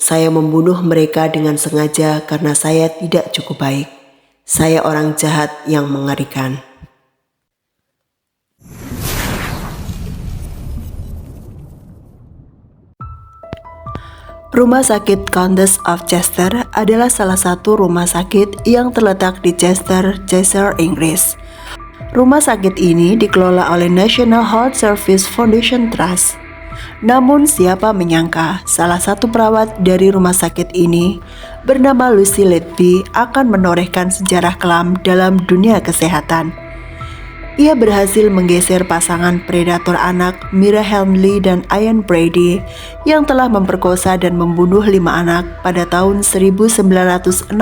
Saya membunuh mereka dengan sengaja karena saya tidak cukup baik. Saya orang jahat yang mengerikan. Rumah sakit Countess of Chester adalah salah satu rumah sakit yang terletak di Chester, Cheshire, Inggris. Rumah sakit ini dikelola oleh National Health Service Foundation Trust. Namun siapa menyangka salah satu perawat dari rumah sakit ini bernama Lucy Letby akan menorehkan sejarah kelam dalam dunia kesehatan. Ia berhasil menggeser pasangan predator anak Mira Helmsley dan Ian Brady yang telah memperkosa dan membunuh 5 anak pada tahun 1960.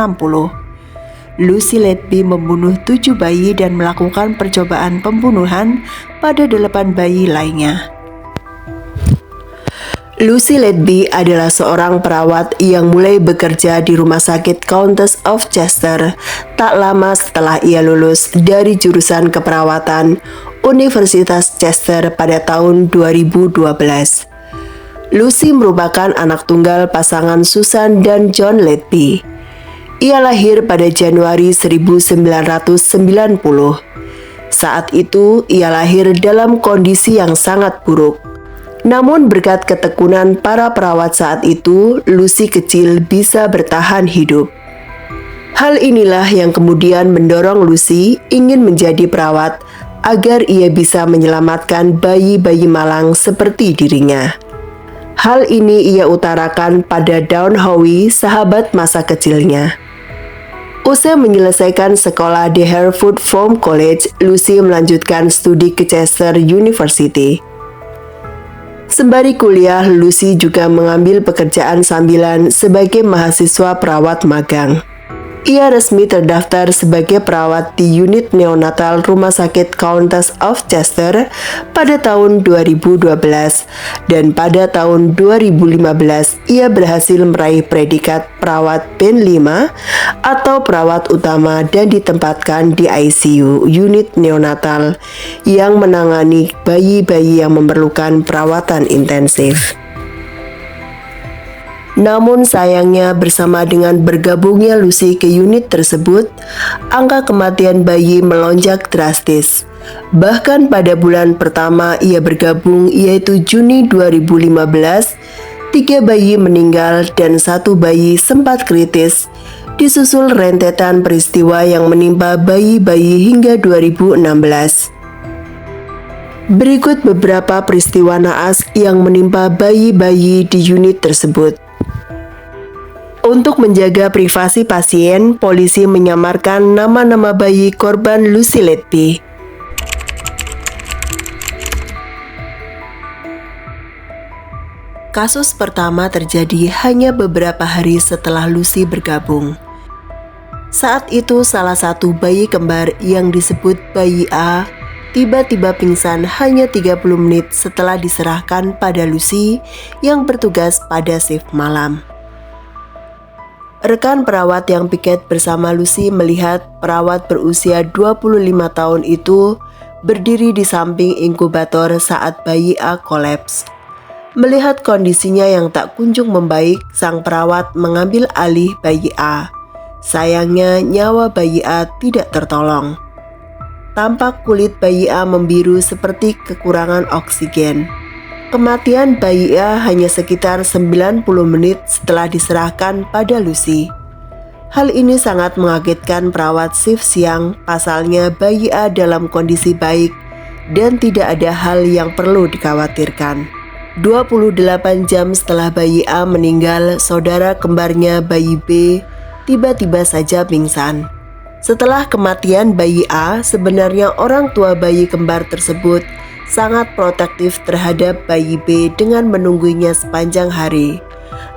Lucy Letby membunuh 7 bayi dan melakukan percobaan pembunuhan pada 8 bayi lainnya. Lucy Letby adalah seorang perawat yang mulai bekerja di Rumah Sakit Countess of Chester tak lama setelah ia lulus dari jurusan keperawatan Universitas Chester pada tahun 2012. Lucy merupakan anak tunggal pasangan Susan dan John Letby. Ia lahir pada Januari 1990. Saat itu, ia lahir dalam kondisi yang sangat buruk. Namun berkat ketekunan para perawat saat itu, Lucy kecil bisa bertahan hidup. Hal inilah yang kemudian mendorong Lucy ingin menjadi perawat agar ia bisa menyelamatkan bayi-bayi malang seperti dirinya. Hal ini ia utarakan pada Dawn Howe, sahabat masa kecilnya. Usai menyelesaikan sekolah di Hereford Farm College, Lucy melanjutkan studi ke Chester University. Sembari kuliah, Lucy juga mengambil pekerjaan sambilan sebagai mahasiswa perawat magang. Ia resmi terdaftar sebagai perawat di unit neonatal Rumah Sakit Countess of Chester pada tahun 2012 dan pada tahun 2015 ia berhasil meraih predikat perawat band 5 atau perawat utama dan ditempatkan di ICU unit neonatal yang menangani bayi-bayi yang memerlukan perawatan intensif. Namun sayangnya bersama dengan bergabungnya Lucy ke unit tersebut, angka kematian bayi melonjak drastis. Bahkan pada bulan pertama ia bergabung yaitu Juni 2015, 3 bayi meninggal dan 1 bayi sempat kritis, disusul rentetan peristiwa yang menimpa bayi-bayi hingga 2016. Berikut beberapa peristiwa naas yang menimpa bayi-bayi di unit tersebut. Untuk menjaga privasi pasien, polisi menyamarkan nama-nama bayi korban Lucy Letby. Kasus pertama terjadi hanya beberapa hari setelah Lucy bergabung. Saat itu salah satu bayi kembar yang disebut bayi A tiba-tiba pingsan hanya 30 menit setelah diserahkan pada Lucy yang bertugas pada shift malam. Rekan perawat yang piket bersama Lucy melihat perawat berusia 25 tahun itu berdiri di samping inkubator saat bayi A kolaps. Melihat kondisinya yang tak kunjung membaik, sang perawat mengambil alih bayi A. Sayangnya nyawa bayi A tidak tertolong. Tampak kulit bayi A membiru seperti kekurangan oksigen. Kematian bayi A hanya sekitar 90 menit setelah diserahkan pada Lucy. Hal ini sangat mengagetkan perawat shift siang, pasalnya bayi A dalam kondisi baik dan tidak ada hal yang perlu dikhawatirkan. 28 jam setelah bayi A meninggal, saudara kembarnya bayi B tiba-tiba saja pingsan. Setelah kematian bayi A, sebenarnya orang tua bayi kembar tersebut sangat protektif terhadap bayi B dengan menunggunya sepanjang hari.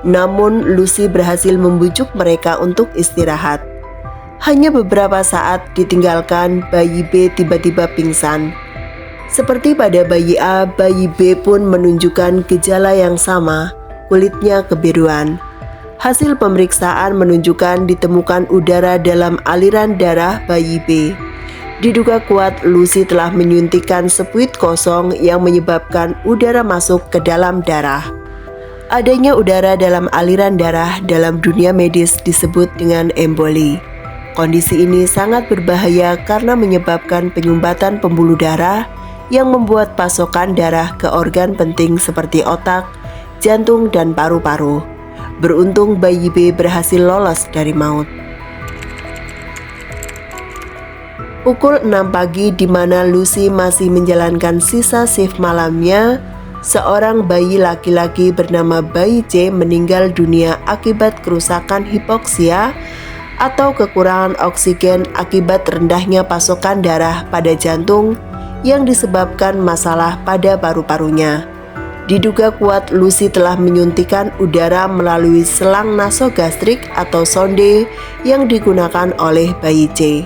Namun Lucy berhasil membujuk mereka untuk istirahat. Hanya beberapa saat ditinggalkan, bayi B tiba-tiba pingsan. Seperti pada bayi A, bayi B pun menunjukkan gejala yang sama, kulitnya kebiruan. Hasil pemeriksaan menunjukkan ditemukan udara dalam aliran darah bayi B. Diduga kuat Lucy telah menyuntikkan sepuit kosong yang menyebabkan udara masuk ke dalam darah. Adanya udara dalam aliran darah dalam dunia medis disebut dengan emboli. Kondisi ini sangat berbahaya karena menyebabkan penyumbatan pembuluh darah yang membuat pasokan darah ke organ penting seperti otak, jantung, dan paru-paru. Beruntung bayi B berhasil lolos dari maut. Pukul 6 pagi di mana Lucy masih menjalankan sisa shift malamnya, seorang bayi laki-laki bernama bayi C meninggal dunia akibat kerusakan hipoksia atau kekurangan oksigen akibat rendahnya pasokan darah pada jantung yang disebabkan masalah pada paru-parunya. Diduga kuat Lucy telah menyuntikkan udara melalui selang nasogastrik atau sonde yang digunakan oleh bayi C.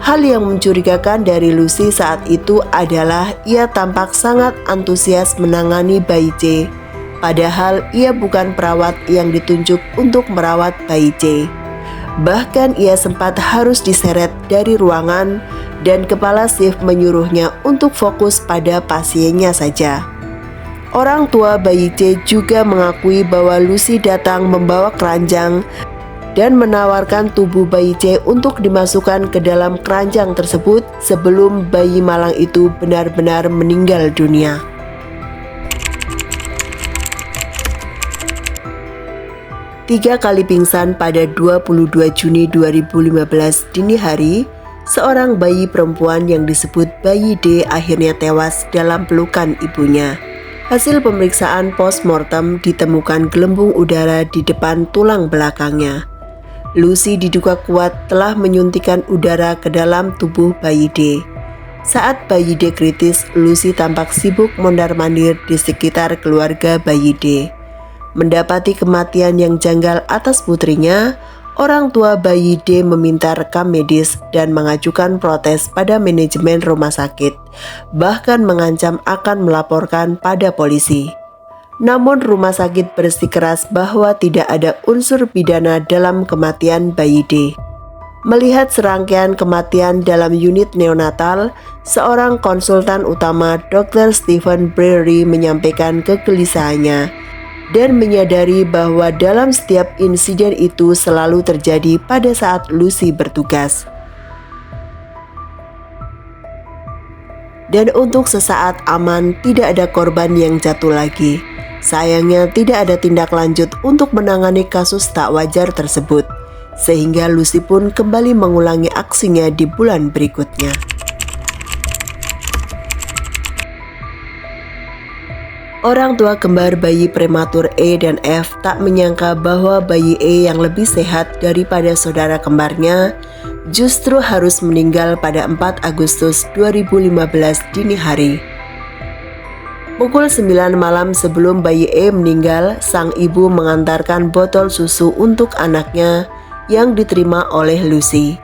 Hal yang mencurigakan dari Lucy saat itu adalah ia tampak sangat antusias menangani bayi C, padahal ia bukan perawat yang ditunjuk untuk merawat bayi C. Bahkan ia sempat harus diseret dari ruangan dan kepala shift menyuruhnya untuk fokus pada pasiennya saja. Orang tua bayi C juga mengakui bahwa Lucy datang membawa keranjang dan menawarkan tubuh bayi C untuk dimasukkan ke dalam keranjang tersebut sebelum bayi malang itu benar-benar meninggal dunia. Tiga kali pingsan pada 22 Juni 2015 dini hari, seorang bayi perempuan yang disebut bayi D akhirnya tewas dalam pelukan ibunya. Hasil pemeriksaan postmortem ditemukan gelembung udara di depan tulang belakangnya. Lucy diduga kuat telah menyuntikkan udara ke dalam tubuh bayi D. Saat bayi D kritis, Lucy tampak sibuk mondar-mandir di sekitar keluarga bayi D. Mendapati kematian yang janggal atas putrinya, orang tua bayi D meminta rekam medis dan mengajukan protes pada manajemen rumah sakit, bahkan mengancam akan melaporkan pada polisi. Namun rumah sakit bersikeras bahwa tidak ada unsur pidana dalam kematian bayi D. Melihat serangkaian kematian dalam unit neonatal, seorang konsultan utama Dr. Stephen Breary menyampaikan kegelisahannya dan menyadari bahwa dalam setiap insiden itu selalu terjadi pada saat Lucy bertugas. Dan untuk sesaat aman tidak ada korban yang jatuh lagi. Sayangnya tidak ada tindak lanjut untuk menangani kasus tak wajar tersebut, sehingga Lucy pun kembali mengulangi aksinya di bulan berikutnya. Orang tua kembar bayi prematur E dan F tak menyangka bahwa bayi E yang lebih sehat daripada saudara kembarnya justru harus meninggal pada 4 Agustus 2015 dini hari. Pukul 9 malam sebelum bayi E meninggal, sang ibu mengantarkan botol susu untuk anaknya yang diterima oleh Lucy.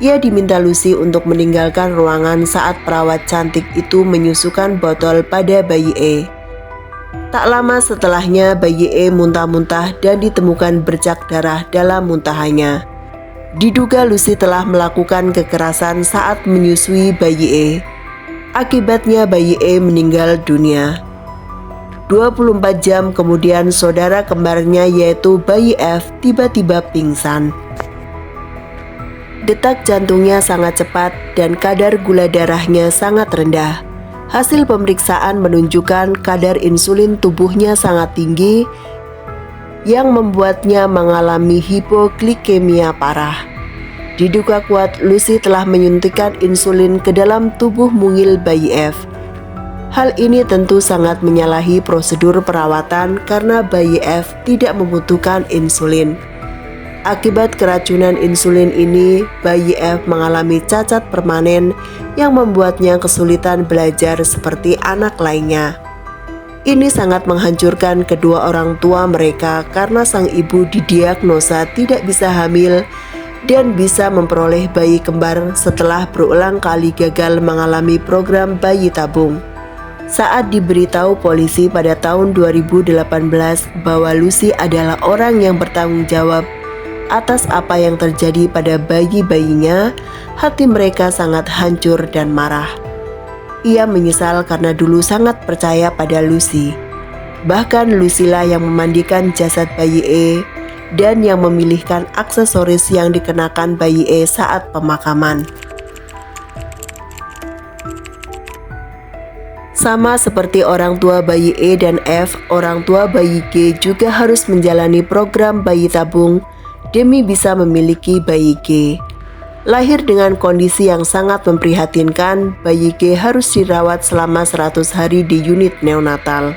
Ia diminta Lucy untuk meninggalkan ruangan saat perawat cantik itu menyusukan botol pada bayi E. Tak lama setelahnya bayi E muntah-muntah dan ditemukan bercak darah dalam muntahannya. Diduga Lucy telah melakukan kekerasan saat menyusui bayi E. Akibatnya bayi E meninggal dunia. 24 jam kemudian saudara kembarnya yaitu bayi F tiba-tiba pingsan. Detak jantungnya sangat cepat dan kadar gula darahnya sangat rendah. Hasil pemeriksaan menunjukkan kadar insulin tubuhnya sangat tinggi yang membuatnya mengalami hipoglikemia parah. Diduga kuat Lucy telah menyuntikkan insulin ke dalam tubuh mungil bayi F. Hal ini tentu sangat menyalahi prosedur perawatan karena bayi F tidak membutuhkan insulin. Akibat keracunan insulin ini, bayi F mengalami cacat permanen yang membuatnya kesulitan belajar seperti anak lainnya. Ini sangat menghancurkan kedua orang tua mereka karena sang ibu didiagnosa tidak bisa hamil dan bisa memperoleh bayi kembar setelah berulang kali gagal mengalami program bayi tabung. Saat diberitahu polisi pada tahun 2018 bahwa Lucy adalah orang yang bertanggung jawab atas apa yang terjadi pada bayi-bayinya, hati mereka sangat hancur dan marah. Ia menyesal karena dulu sangat percaya pada Lucy. Bahkan Lucy-lah yang memandikan jasad bayi E dan yang memilihkan aksesoris yang dikenakan bayi E saat pemakaman. Sama seperti orang tua bayi E dan F, orang tua bayi G juga harus menjalani program bayi tabung demi bisa memiliki bayi G. Lahir dengan kondisi yang sangat memprihatinkan, bayi G harus dirawat selama 100 hari di unit neonatal.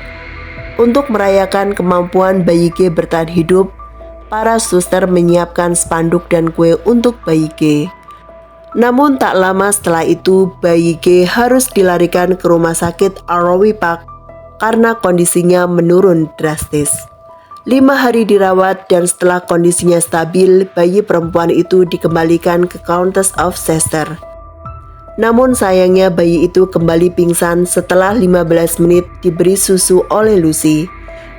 Untuk merayakan kemampuan bayi G bertahan hidup, para suster menyiapkan spanduk dan kue untuk bayi G. Namun tak lama setelah itu, bayi G harus dilarikan ke rumah sakit Arrowi Park karena kondisinya menurun drastis. 5 hari dirawat dan setelah kondisinya stabil, bayi perempuan itu dikembalikan ke Countess of Chester. Namun sayangnya bayi itu kembali pingsan setelah 15 menit diberi susu oleh Lucy.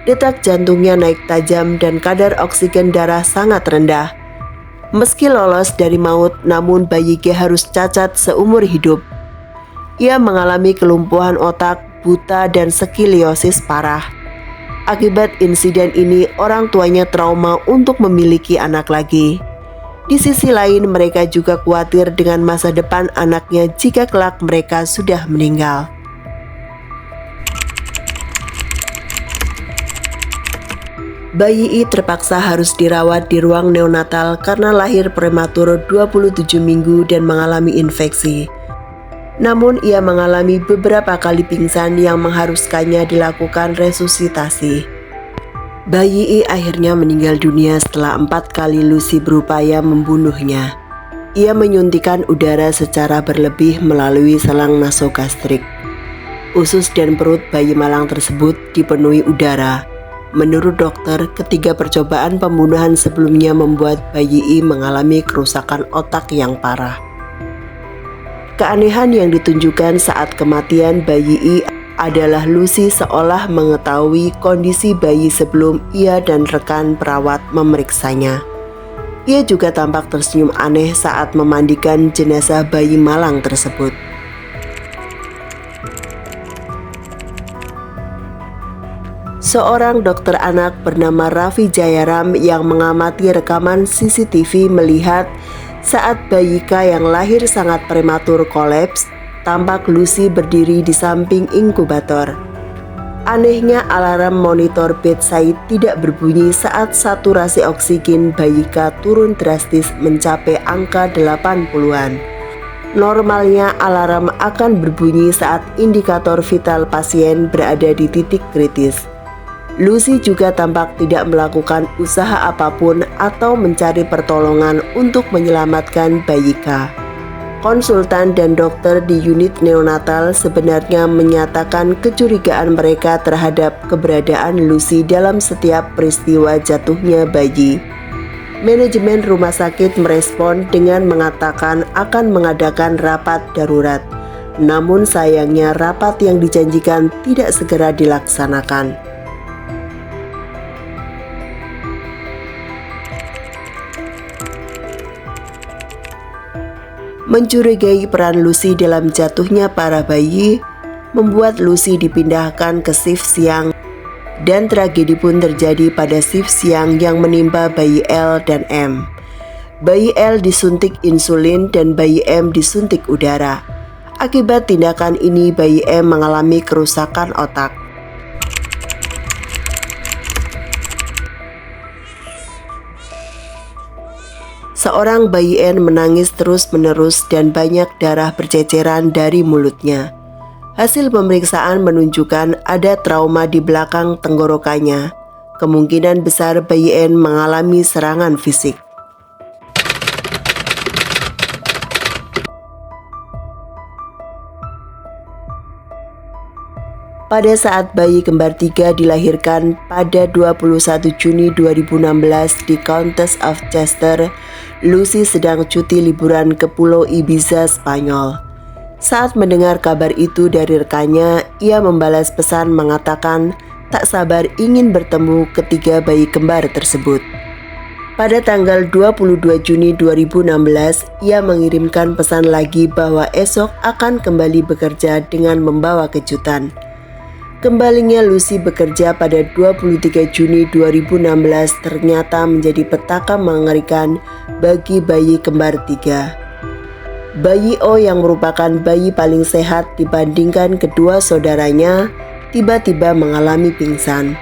Detak jantungnya naik tajam dan kadar oksigen darah sangat rendah. Meski lolos dari maut, namun bayi G harus cacat seumur hidup. Ia mengalami kelumpuhan otak, buta, dan skoliosis parah. Akibat insiden ini, orang tuanya trauma untuk memiliki anak lagi. Di sisi lain, mereka juga khawatir dengan masa depan anaknya jika kelak mereka sudah meninggal. Bayi I terpaksa harus dirawat di ruang neonatal karena lahir prematur 27 minggu dan mengalami infeksi. Namun ia mengalami beberapa kali pingsan yang mengharuskannya dilakukan resusitasi. Bayi I akhirnya meninggal dunia setelah 4 kali Lucy berupaya membunuhnya. Ia menyuntikkan udara secara berlebih melalui selang nasogastrik. Usus dan perut bayi malang tersebut dipenuhi udara. Menurut dokter, ketiga percobaan pembunuhan sebelumnya membuat bayi I mengalami kerusakan otak yang parah. Keanehan yang ditunjukkan saat kematian bayi I adalah Lucy seolah mengetahui kondisi bayi sebelum ia dan rekan perawat memeriksanya. Ia juga tampak tersenyum aneh saat memandikan jenazah bayi malang tersebut. Seorang dokter anak bernama Raffi Jayaram yang mengamati rekaman CCTV melihat saat bayi K yang lahir sangat prematur kolaps, tampak Lucy berdiri di samping inkubator. Anehnya alarm monitor bedside tidak berbunyi saat saturasi oksigen bayi K turun drastis mencapai angka 80-an. Normalnya alarm akan berbunyi saat indikator vital pasien berada di titik kritis. Lucy juga tampak tidak melakukan usaha apapun atau mencari pertolongan untuk menyelamatkan bayi K. Konsultan dan dokter di unit neonatal sebenarnya menyatakan kecurigaan mereka terhadap keberadaan Lucy dalam setiap peristiwa jatuhnya bayi. Manajemen rumah sakit merespon dengan mengatakan akan mengadakan rapat darurat. Namun sayangnya rapat yang dijanjikan tidak segera dilaksanakan. Mencurigai peran Lucy dalam jatuhnya para bayi, membuat Lucy dipindahkan ke shift siang dan tragedi pun terjadi pada shift siang yang menimpa bayi L dan M. Bayi L disuntik insulin dan bayi M disuntik udara. Akibat tindakan ini bayi M mengalami kerusakan otak. Seorang bayi N menangis terus-menerus dan banyak darah berceceran dari mulutnya. Hasil pemeriksaan menunjukkan ada trauma di belakang tenggorokannya. Kemungkinan besar bayi N mengalami serangan fisik. Pada saat bayi kembar 3 dilahirkan pada 21 Juni 2016 di Countess of Chester, Lucy sedang cuti liburan ke Pulau Ibiza, Spanyol. Saat mendengar kabar itu dari rekannya, ia membalas pesan mengatakan tak sabar ingin bertemu ketiga bayi kembar tersebut. Pada tanggal 22 Juni 2016, ia mengirimkan pesan lagi bahwa esok akan kembali bekerja dengan membawa kejutan. Kembalinya Lucy bekerja pada 23 Juni 2016 ternyata menjadi petaka mengerikan bagi bayi kembar 3. Bayi O yang merupakan bayi paling sehat dibandingkan kedua saudaranya tiba-tiba mengalami pingsan.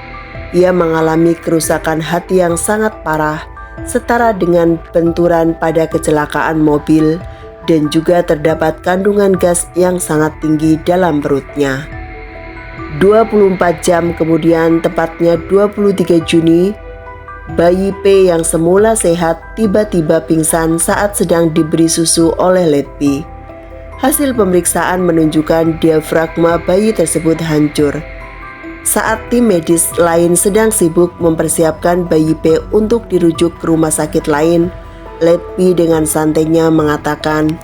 Ia mengalami kerusakan hati yang sangat parah, setara dengan benturan pada kecelakaan mobil, dan juga terdapat kandungan gas yang sangat tinggi dalam perutnya. 24 jam kemudian, tepatnya 23 Juni, bayi P yang semula sehat tiba-tiba pingsan saat sedang diberi susu oleh Letpi. Hasil pemeriksaan menunjukkan diafragma bayi tersebut hancur. Saat tim medis lain sedang sibuk mempersiapkan bayi P untuk dirujuk ke rumah sakit lain, Letpi dengan santainya mengatakan,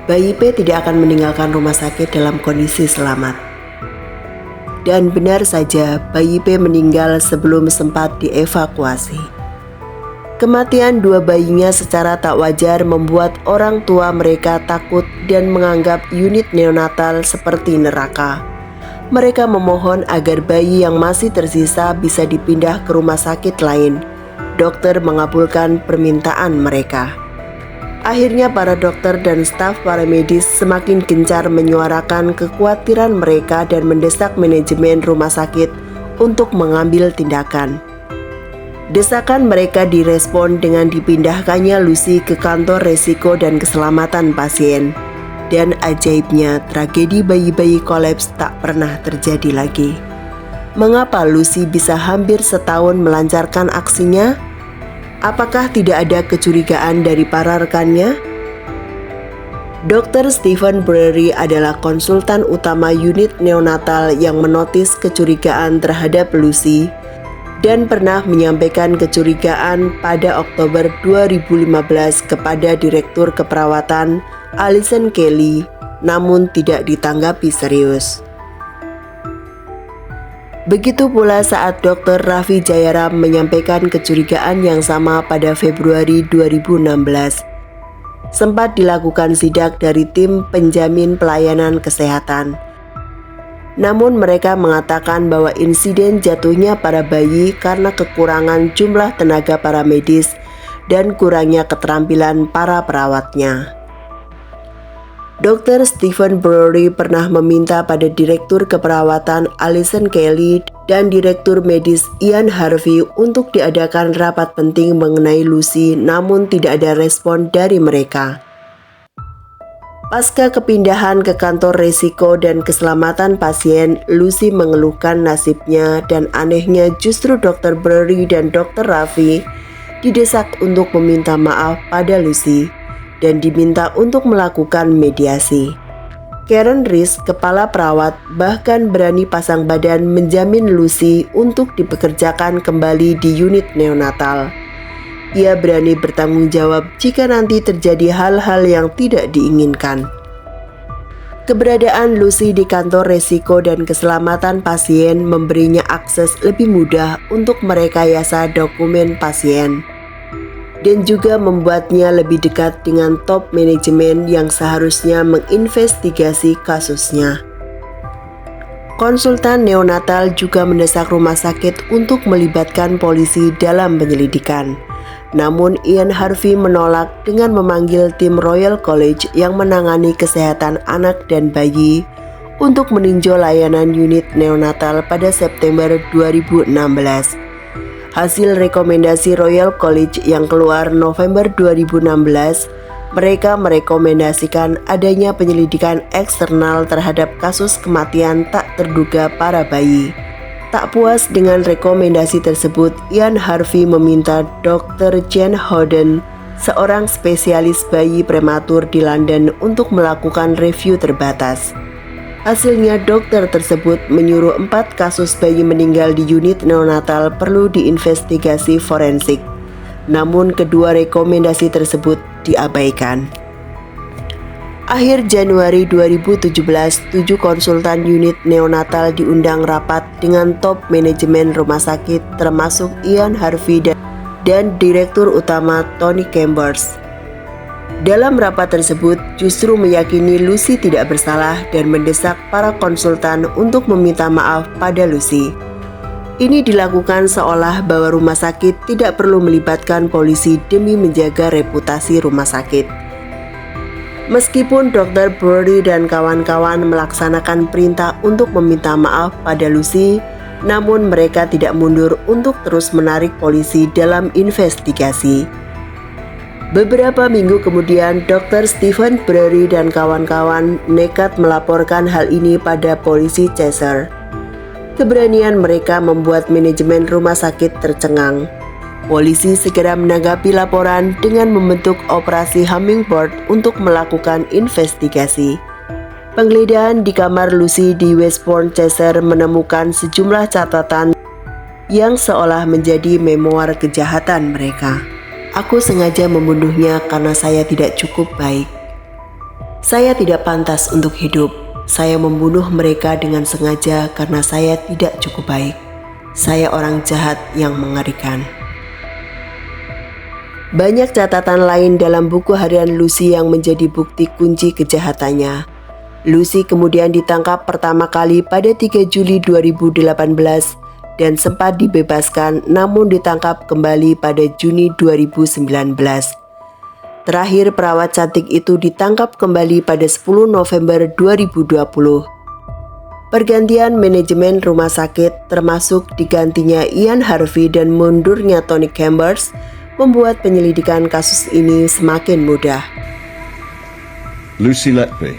"Bayi P tidak akan meninggalkan rumah sakit dalam kondisi selamat." Dan benar saja, bayi P meninggal sebelum sempat dievakuasi. Kematian dua bayinya secara tak wajar membuat orang tua mereka takut dan menganggap unit neonatal seperti neraka. Mereka memohon agar bayi yang masih tersisa bisa dipindah ke rumah sakit lain. Dokter mengabulkan permintaan mereka. Akhirnya para dokter dan staf paramedis semakin gencar menyuarakan kekhawatiran mereka dan mendesak manajemen rumah sakit untuk mengambil tindakan. Desakan mereka direspon dengan dipindahkannya Lucy ke kantor resiko dan keselamatan pasien. Dan ajaibnya, tragedi bayi-bayi kolaps tak pernah terjadi lagi. Mengapa Lucy bisa hampir setahun melancarkan aksinya? Apakah tidak ada kecurigaan dari para rekannya? Dr. Stephen Brewery adalah konsultan utama unit neonatal yang menotis kecurigaan terhadap Lucy dan pernah menyampaikan kecurigaan pada Oktober 2015 kepada Direktur Keperawatan Alison Kelly, namun tidak ditanggapi serius. Begitu pula saat Dr. Raffi Jayaram menyampaikan kecurigaan yang sama pada Februari 2016. Sempat dilakukan sidak dari tim penjamin pelayanan kesehatan. Namun mereka mengatakan bahwa insiden jatuhnya para bayi karena kekurangan jumlah tenaga paramedis dan kurangnya keterampilan para perawatnya. Dr. Stephen Brewery pernah meminta pada Direktur Keperawatan Alison Kelly dan Direktur Medis Ian Harvey untuk diadakan rapat penting mengenai Lucy, namun tidak ada respon dari mereka. Pasca kepindahan ke kantor resiko dan keselamatan pasien, Lucy mengeluhkan nasibnya dan anehnya justru Dr. Brewery dan Dr. Raffi didesak untuk meminta maaf pada Lucy dan diminta untuk melakukan mediasi. Karen Rees, kepala perawat, bahkan berani pasang badan menjamin Lucy untuk dipekerjakan kembali di unit neonatal. Ia berani bertanggung jawab jika nanti terjadi hal-hal yang tidak diinginkan. Keberadaan Lucy di kantor resiko dan keselamatan pasien memberinya akses lebih mudah untuk merekayasa dokumen pasien, dan juga membuatnya lebih dekat dengan top manajemen yang seharusnya menginvestigasi kasusnya. Konsultan neonatal juga mendesak rumah sakit untuk melibatkan polisi dalam penyelidikan. Namun Ian Harvey menolak dengan memanggil tim Royal College yang menangani kesehatan anak dan bayi untuk meninjau layanan unit neonatal pada September 2016. Hasil rekomendasi Royal College yang keluar November 2016, mereka merekomendasikan adanya penyelidikan eksternal terhadap kasus kematian tak terduga para bayi. Tak puas dengan rekomendasi tersebut, Ian Harvey meminta Dr. Jane Howden, seorang spesialis bayi prematur di London, untuk melakukan review terbatas. Hasilnya, dokter tersebut menyuruh 4 kasus bayi meninggal di unit neonatal perlu diinvestigasi forensik. Namun kedua rekomendasi tersebut diabaikan. Akhir Januari 2017, 7 konsultan unit neonatal diundang rapat dengan top manajemen rumah sakit termasuk Ian Harvey dan Direktur Utama Tony Chambers. Dalam rapat tersebut justru meyakini Lucy tidak bersalah dan mendesak para konsultan untuk meminta maaf pada Lucy. Ini dilakukan seolah bahwa rumah sakit tidak perlu melibatkan polisi demi menjaga reputasi rumah sakit. Meskipun Dr. Brody dan kawan-kawan melaksanakan perintah untuk meminta maaf pada Lucy, namun mereka tidak mundur untuk terus menarik polisi dalam investigasi. Beberapa minggu kemudian, Dr. Stephen Brody dan kawan-kawan nekat melaporkan hal ini pada polisi Cheshire. Keberanian mereka membuat manajemen rumah sakit tercengang. Polisi segera menanggapi laporan dengan membentuk operasi Hummingbird untuk melakukan investigasi. Penggeledahan di kamar Lucy di Westbourne, Cheshire menemukan sejumlah catatan yang seolah menjadi memoir kejahatan mereka. Aku sengaja membunuhnya karena saya tidak cukup baik. Saya tidak pantas untuk hidup. Saya membunuh mereka dengan sengaja karena saya tidak cukup baik. Saya orang jahat yang mengerikan. Banyak catatan lain dalam buku harian Lucy yang menjadi bukti kunci kejahatannya. Lucy kemudian ditangkap pertama kali pada 3 Juli 2018 dan sempat dibebaskan, namun ditangkap kembali pada Juni 2019. Terakhir, perawat cantik itu ditangkap kembali pada 10 November 2020. Pergantian manajemen rumah sakit, termasuk digantinya Ian Harvey dan mundurnya Tony Chambers, membuat penyelidikan kasus ini semakin mudah. Lucy Letby,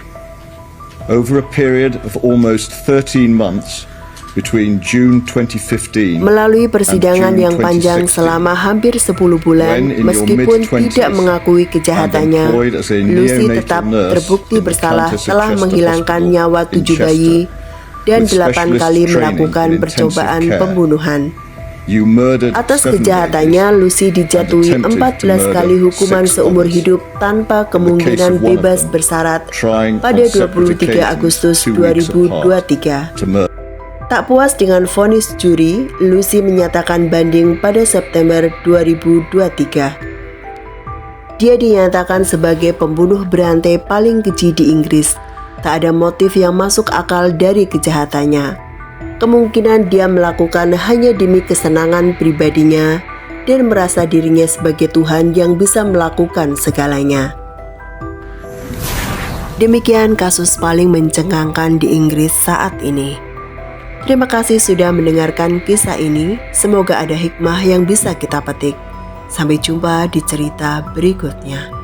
over a period of almost 13 months, between June 2015 melalui persidangan yang panjang selama hampir 10 bulan, meskipun tidak mengakui kejahatannya, Lucy tetap terbukti bersalah telah menghilangkan nyawa 7 bayi dan 8 kali melakukan percobaan pembunuhan. Atas kejahatannya, Lucy dijatuhi 14 kali hukuman seumur hidup tanpa kemungkinan bebas bersyarat pada 23 Agustus 2023. Tak puas dengan vonis juri, Lucy menyatakan banding pada September 2023. Dia dinyatakan sebagai pembunuh berantai paling keji di Inggris. Tak ada motif yang masuk akal dari kejahatannya. Kemungkinan dia melakukan hanya demi kesenangan pribadinya dan merasa dirinya sebagai Tuhan yang bisa melakukan segalanya. Demikian kasus paling mencengangkan di Inggris saat ini. Terima kasih sudah mendengarkan kisah ini. Semoga ada hikmah yang bisa kita petik. Sampai jumpa di cerita berikutnya.